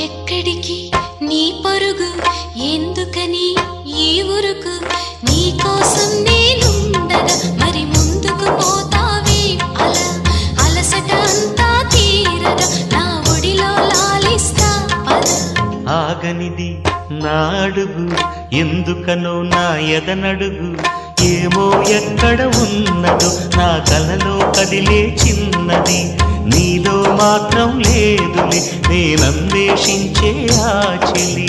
ఎక్కడికి నీ పరుగు ఎందుకని ఈ ఊరుకు నీ కోసం నేనుండగా మరి ముందుకు పోతావే అలా అలసట అంతా తీరగా నా ఒడిలో లాలిస్తా పద ఆగనిది నా అడుగు ఎందుకనో నా ఎదనడుగు ఏమో ఎక్కడ ఉన్నదో నా కలలో కదిలే చిన్నది నీలో మాత్రం లేదులే నేనన్వేషించే ఆ చెలి